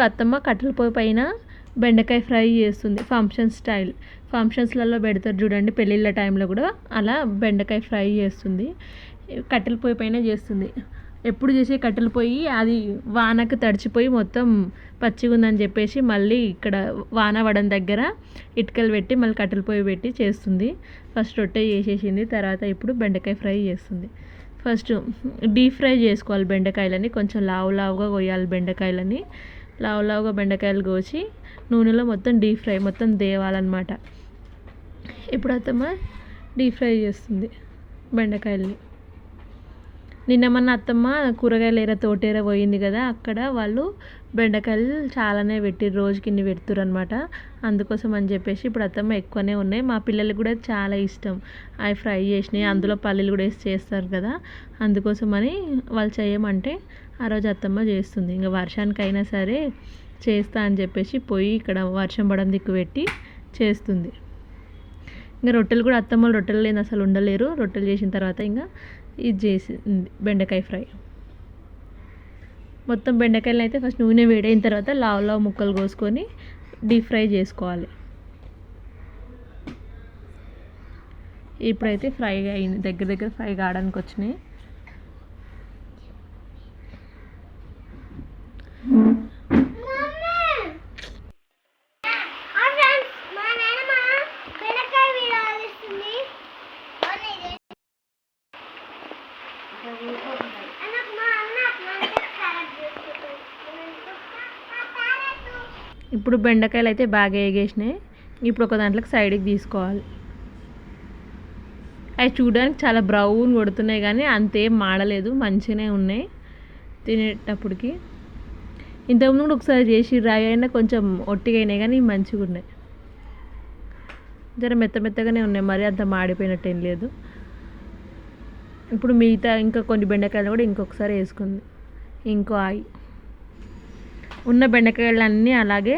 ఇప్పుడు అత్తమ్మ కట్టెల పొయ్యి పైన బెండకాయ ఫ్రై చేస్తుంది. ఫంక్షన్ స్టైల్, ఫంక్షన్స్లలో పెడతారు చూడండి పెళ్ళిళ్ళ టైంలో కూడా, అలా బెండకాయ ఫ్రై చేస్తుంది. కట్టెల పొయ్యి పైన చేస్తుంది. ఎప్పుడు చేసే కట్టెల పొయ్యి అది వానకు తడిచిపోయి మొత్తం పచ్చిగా ఉందని చెప్పేసి మళ్ళీ ఇక్కడ వాన పడని దగ్గర ఇటుకలు పెట్టి మళ్ళీ కట్టెల పొయ్యి పెట్టి చేస్తుంది. ఫస్ట్ రొట్టె చేసేసింది, తర్వాత ఇప్పుడు బెండకాయ ఫ్రై చేస్తుంది. ఫస్ట్ డీప్ ఫ్రై చేసుకోవాలి బెండకాయలని, కొంచెం లావుగా కొయ్యాలి బెండకాయలని. లావుగా బెండకాయలు కోసి నూనెలో మొత్తం డీప్ ఫ్రై మొత్తం దేవాలన్నమాట. ఇప్పుడు అత్తమ్మ డీప్ ఫ్రై చేస్తుంది బెండకాయల్ని. నిన్న మన అత్తమ్మ కూరగాయల తోటేర పోయింది కదా, అక్కడ వాళ్ళు బెండకాయలు చాలానే పెట్టి రోజుకి ఇన్ని పెడుతురు అనమాట. అందుకోసం అని చెప్పేసి ఇప్పుడు అత్తమ్మ ఎక్కువనే ఉన్నాయి. మా పిల్లలకి కూడా చాలా ఇష్టం అవి ఫ్రై చేసినాయి, అందులో పల్లీలు కూడా వేసి చేస్తారు కదా, అందుకోసమని వాళ్ళు చేయమంటే ఆ రోజు అత్తమ్మ చేస్తుంది. ఇంకా వర్షానికైనా సరే చేస్తా అని చెప్పేసి పోయి ఇక్కడ వర్షం పడడం దిక్కు పెట్టి చేస్తుంది. ఇంకా రొట్టెలు కూడా అత్తమ్మలు రొట్టెలు లేని అసలు ఉండలేరు. రొట్టెలు చేసిన తర్వాత ఇంకా ఇది చేసింది బెండకాయ ఫ్రై. మొత్తం బెండకాయలు అయితే ఫస్ట్ నూనె వేడైన తర్వాత లావు ముక్కలు కోసుకొని డీప్ ఫ్రై చేసుకోవాలి. ఇప్పుడైతే ఫ్రై అయింది, దగ్గర ఫ్రై కావడానికి వచ్చినాయి. ఇప్పుడు బెండకాయలు అయితే బాగా వేగేసినాయి. ఇప్పుడు ఒక దాంట్లోకి సైడ్కి తీసుకోవాలి. అవి చూడడానికి చాలా బ్రౌన్ కొడుతున్నాయి కానీ అంతేం మాడలేదు, మంచిగానే ఉన్నాయి తినేటప్పటికి. ఇంతకుముందు కూడా ఒకసారి చేసి రాయి అయినా కొంచెం ఒట్టిగా అయినాయి కానీ మంచిగా ఉన్నాయి, జర మెత్తగానే ఉన్నాయి, మరి అంత మాడిపోయినట్టు ఏం లేదు. ఇప్పుడు మిగతా ఇంకా కొన్ని బెండకాయలు కూడా ఇంకొకసారి వేసుకుంది. ఇంకో ఆయి ఉన్న బెండకాయలన్నీ అలాగే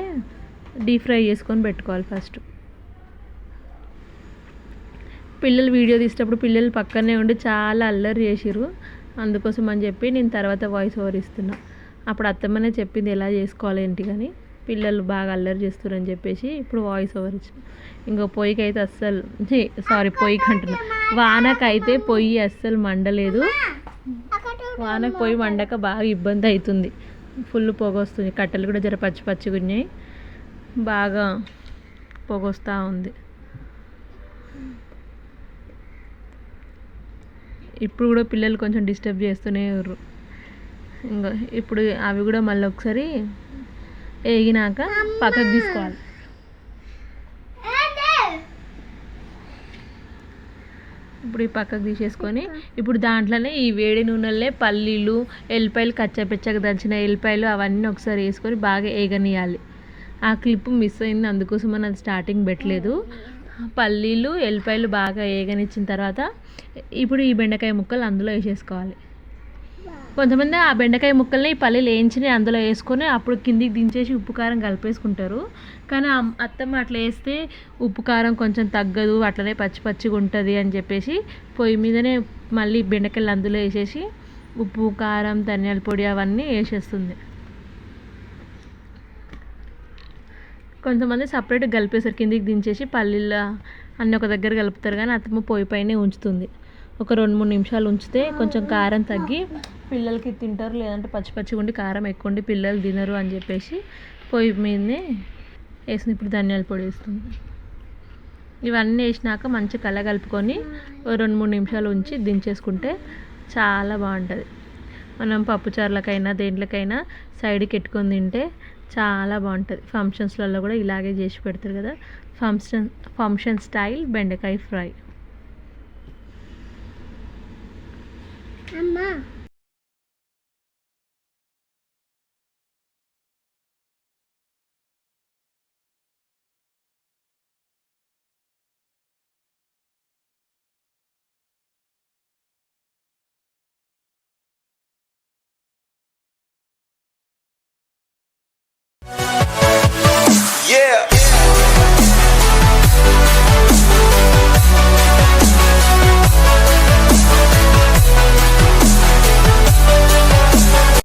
డీప్ ఫ్రై చేసుకొని పెట్టుకోవాలి. ఫస్ట్ పిల్లలు వీడియో తీసేటప్పుడు పిల్లలు పక్కనే ఉండి చాలా అల్లరి చేసిర్రు, అందుకోసం అని చెప్పి నేను తర్వాత వాయిస్ ఓవర్ ఇస్తున్నా. అప్పుడు అత్తమ్మనే చెప్పింది ఎలా చేసుకోవాలి ఏంటి కానీ, పిల్లలు బాగా అల్లరి చేస్తారని చెప్పేసి ఇప్పుడు వాయిస్ ఓవర్ ఇచ్చిన. ఇంకో పొయ్యికి అయితే అస్సలు పొయ్యికి అంటున్నా, వానకైతే పొయ్యి అస్సలు మండలేదు. వానకు పొయ్యి మండక బాగా ఇబ్బంది అవుతుంది, ఫుల్ పొగ వస్తుంది. కట్టెలు కూడా జర పచ్చిగా ఉన్నాయి, బాగా పొగ వస్తూ ఉంది. ఇప్పుడు కూడా పిల్లలు కొంచెం డిస్టర్బ్ చేస్తూనే ఉర్రు. ఇంకా ఇప్పుడు అవి కూడా మళ్ళీ ఒకసారి వేగినాక పక్కకు తీసుకోవాలి. ఇప్పుడు ఈ పక్కకు తీసేసుకొని ఇప్పుడు దాంట్లోనే ఈ వేడి నూనెలే పల్లీలు ఎల్లిపాయలు కచ్చాపిచ్చగా దంచిన ఎల్లిపాయలు అవన్నీ ఒకసారి వేసుకొని బాగా వేగనీయాలి. ఆ క్లిప్ మిస్ అయింది, అందుకోసం మనం అది స్టార్టింగ్ పెట్టలేదు. పల్లీలు ఎల్లిపాయలు బాగా వేగనిచ్చిన తర్వాత ఇప్పుడు ఈ బెండకాయ ముక్కలు అందులో వేసేసుకోవాలి. కొంతమంది ఆ బెండకాయ ముక్కల్ని పల్లీలు వేయించి అందులో వేసుకొని అప్పుడు కిందికి దించేసి ఉప్పు కారం కలిపేసుకుంటారు. కానీ అత్తమ్మ అట్లా వేస్తే ఉప్పు కారం కొంచెం తగ్గదు, అట్లనే పచ్చిగా ఉంటుంది అని చెప్పేసి పొయ్యి మీదనే మళ్ళీ బెండకాయలు అందులో వేసేసి ఉప్పు కారం ధనియాల పొడి అవన్నీ వేసేస్తుంది. కొంతమంది సపరేట్గా కలిపేసారు, కిందికి దించేసి పల్లీల అన్నీ ఒక దగ్గర కలుపుతారు. కానీ అత్తమ్మ పొయ్యి పైనే ఉంచుతుంది. ఒక 2-3 నిమిషాలు ఉంచితే కొంచెం కారం తగ్గి పిల్లలకి తింటారు, లేదంటే పచ్చిగా ఉండి కారం ఎక్కువ ఉండి పిల్లలు తినరు అని చెప్పేసి పొయ్యి మీదనే వేసింది. ఇప్పుడు ధనియాల పొడి వేస్తుంది. ఇవన్నీ వేసినాక మంచి కలుపుకొని 2-3 నిమిషాలు ఉంచి దించేసుకుంటే చాలా బాగుంటుంది. మనం పప్పుచారులకైనా దేంట్లకైనా సైడ్కి పెట్టుకొని తింటే చాలా బాగుంటుంది. ఫంక్షన్స్లలో కూడా ఇలాగే చేసి పెడతారు కదా, ఫంక్షన్ స్టైల్ బెండకాయ ఫ్రై. అమ్మా